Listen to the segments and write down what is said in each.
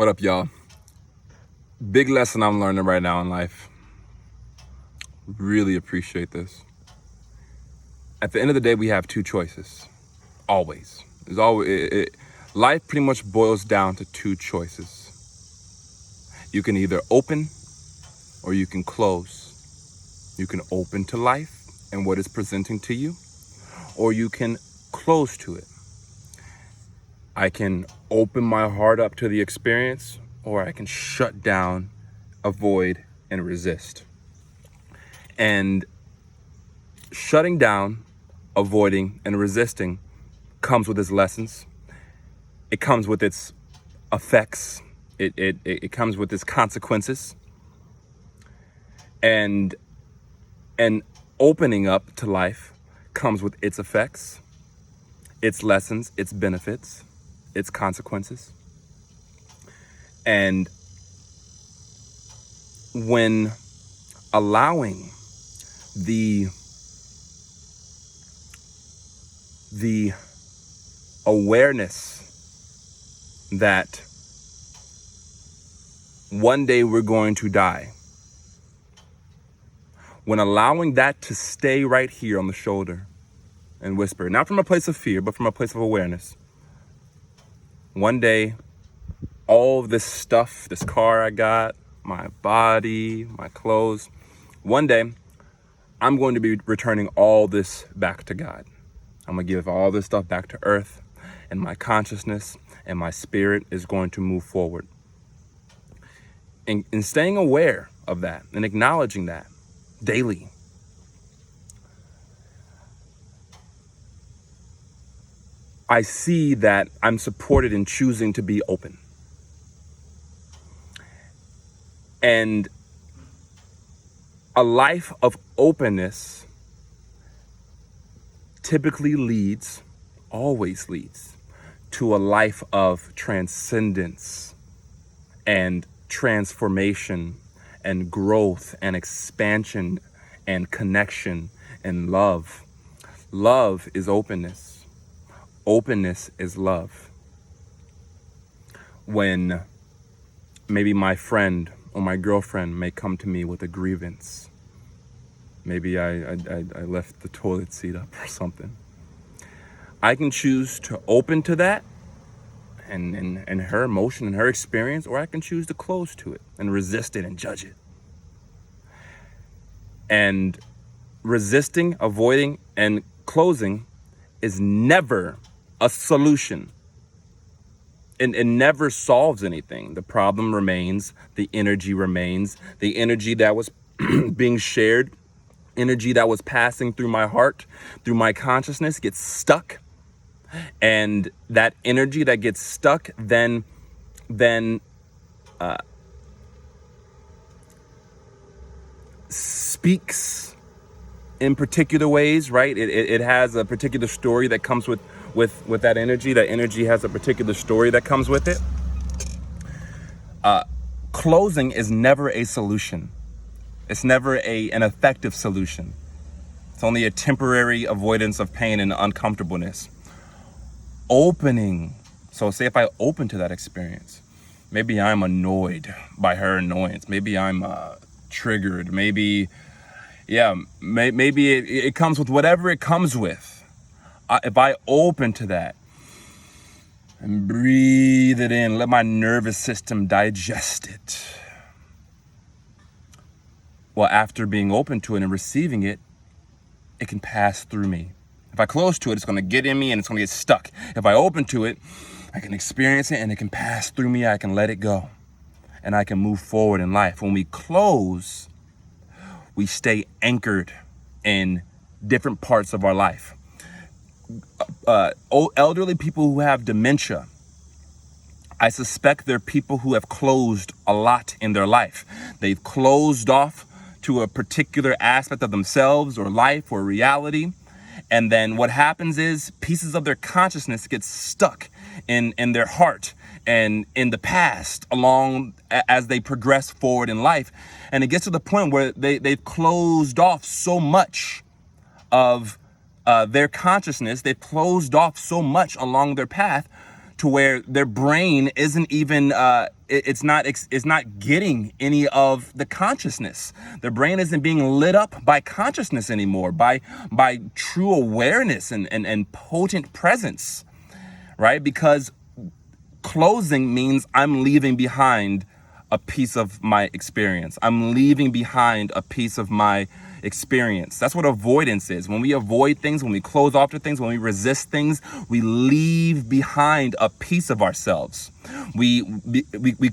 What up, y'all? Big lesson I'm learning right now in life. Really appreciate this. At the end of the day, we have two choices. Always. There's always life pretty much boils down to two choices. You can either open or you can close. You can open to life and what it's presenting to you, or you can close to it. I can open my heart up to the experience, or I can shut down, avoid, and resist. And shutting down, avoiding, and resisting comes with its lessons. It comes with its effects. It comes with its consequences. And opening up to life comes with its effects, its lessons, its benefits, its consequences. And when allowing the awareness that one day we're going to die, when allowing that to stay right here on the shoulder and whisper, not from a place of fear, but from a place of awareness. One day, all of this stuff, this car I got, my body, my clothes, one day, I'm going to be returning all this back to God. I'm going to give all this stuff back to earth, and my consciousness and my spirit is going to move forward. And staying aware of that and acknowledging that daily. I see that I'm supported in choosing to be open. And a life of openness typically always leads to a life of transcendence and transformation and growth and expansion and connection and love. Love is openness. Openness is love. When maybe my friend or my girlfriend may come to me with a grievance. Maybe I left the toilet seat up or something. I can choose to open to that and her emotion and her experience, or I can choose to close to it and resist it and judge it. And resisting, avoiding, and closing is never a solution. It never solves anything. The problem remains, the energy remains, the energy that was being shared, energy that was passing through my heart, through my consciousness gets stuck. And that energy that gets stuck then speaks in particular ways, right? It has a particular story that comes with that energy. That energy has a particular story that comes with it. Closing is never a solution. It's never an effective solution. It's only a temporary avoidance of pain and uncomfortableness. Opening. So say if I open to that experience, maybe I'm annoyed by her annoyance. Maybe I'm triggered. Maybe it comes with whatever it comes with. If I open to that and breathe it in, let my nervous system digest it. Well, after being open to it and receiving it, it can pass through me. If I close to it, it's going to get in me and it's going to get stuck. If I open to it, I can experience it and it can pass through me. I can let it go and I can move forward in life. When we close, we stay anchored in different parts of our life. Elderly people who have dementia, I suspect they're people who have closed a lot in their life. They've closed off to a particular aspect of themselves or life or reality. And then what happens is pieces of their consciousness get stuck in their heart and in the past along as they progress forward in life. And it gets to the point where they've closed off so much of their consciousness. They've closed off so much along their path to where their brain isn't even it's not getting any of the consciousness. Their brain isn't being lit up by consciousness anymore, by true awareness and potent presence, right? Because closing means I'm leaving behind a piece of my experience. I'm leaving behind a piece of my experience. That's what avoidance is. When we avoid things, when we close off to things, when we resist things, we leave behind a piece of ourselves. We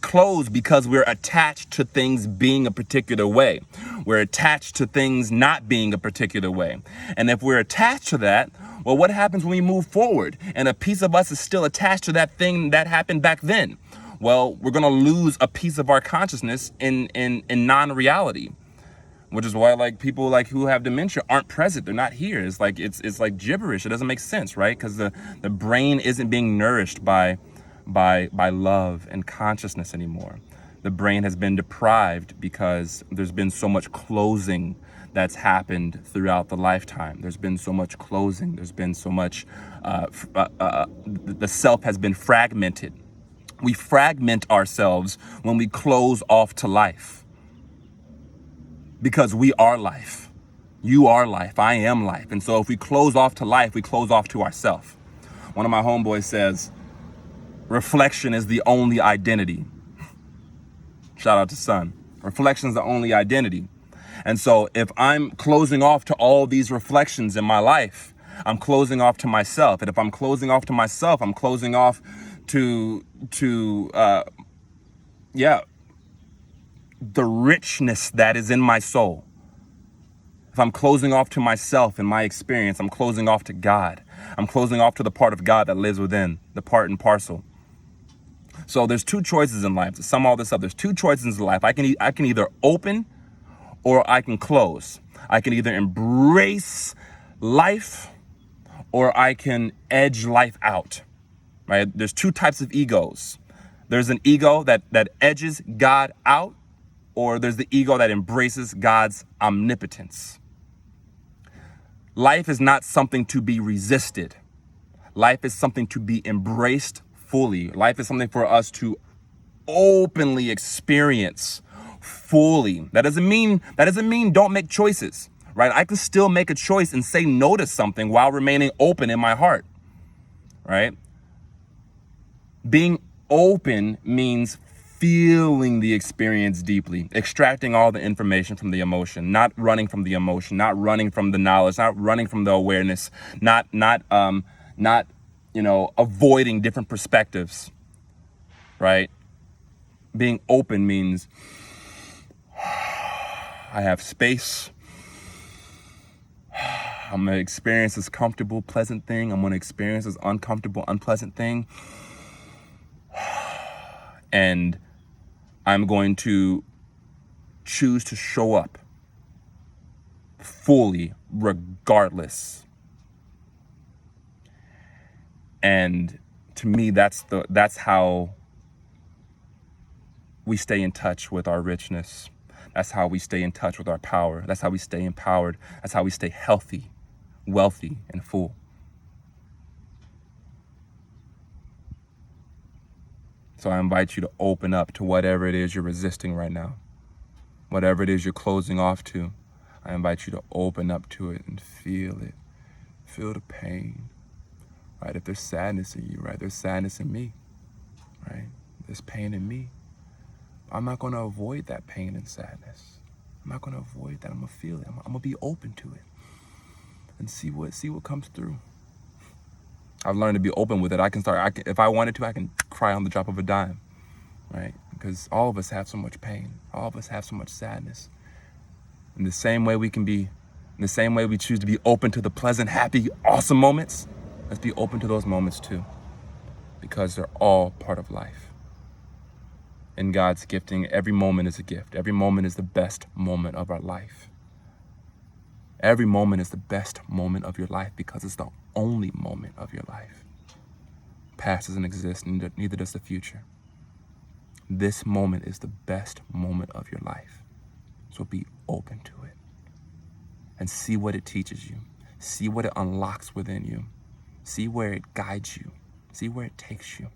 close because we're attached to things being a particular way. We're attached to things not being a particular way. And if we're attached to that, well, what happens when we move forward and a piece of us is still attached to that thing that happened back then? Well, we're going to lose a piece of our consciousness in non-reality, which is why like people like who have dementia aren't present. They're not here. It's like gibberish. It doesn't make sense, right? Because the brain isn't being nourished by love and consciousness anymore. The brain has been deprived because there's been so much closing that's happened throughout the lifetime. There's been so much closing. There's been so much, the self has been fragmented. We fragment ourselves when we close off to life. Because we are life. You are life. I am life. And so if we close off to life, we close off to ourselves. One of my homeboys says, reflection is the only identity. Shout out to Son. Reflection is the only identity. And so if I'm closing off to all these reflections in my life, I'm closing off to myself. And if I'm closing off to myself, I'm closing off to the richness that is in my soul. If I'm closing off to myself and my experience, I'm closing off to God. I'm closing off to the part of God that lives within, the part and parcel. So there's two choices in life. To sum all this up, there's two choices in life. I can either open or I can close. I can either embrace life or I can edge life out, right? There's two types of egos. There's an ego that edges God out, or there's the ego that embraces God's omnipotence. Life is not something to be resisted. Life is something to be embraced fully. Life is something for us to openly experience fully. That doesn't mean don't make choices, right? I can still make a choice and say no to something while remaining open in my heart, right? Being open means feeling the experience deeply, extracting all the information from the emotion, not running from the emotion, not running from the knowledge, not running from the awareness, not avoiding different perspectives, right? Being open means I have space. I'm gonna experience this comfortable, pleasant thing. I'm gonna experience this uncomfortable, unpleasant thing. And I'm going to choose to show up fully, regardless. And to me, that's how we stay in touch with our richness. That's how we stay in touch with our power. That's how we stay empowered. That's how we stay healthy, wealthy, and full. So I invite you to open up to whatever it is you're resisting right now. Whatever it is you're closing off to, I invite you to open up to it and feel it. Feel the pain, right? If there's sadness in you, right? There's sadness in me, right? There's pain in me. I'm not going to avoid that pain and sadness. I'm not going to avoid that. I'm going to feel it. I'm going to be open to it and see what comes through. I've learned to be open with it. If I wanted to, I can cry on the drop of a dime, right? Because all of us have so much pain. All of us have so much sadness. In the same way we choose to be open to the pleasant, happy, awesome moments, let's be open to those moments too, because they're all part of life. In God's gifting, every moment is a gift. Every moment is the best moment of our life. Every moment is the best moment of your life because it's the only moment of your life. Past doesn't exist, neither does the future. This moment is the best moment of your life. So be open to it and see what it teaches you. See what it unlocks within you. See where it guides you. See where it takes you.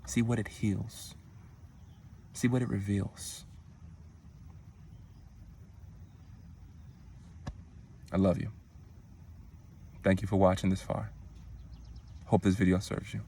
See what it heals. See what it reveals. I love you. Thank you for watching this far. Hope this video serves you.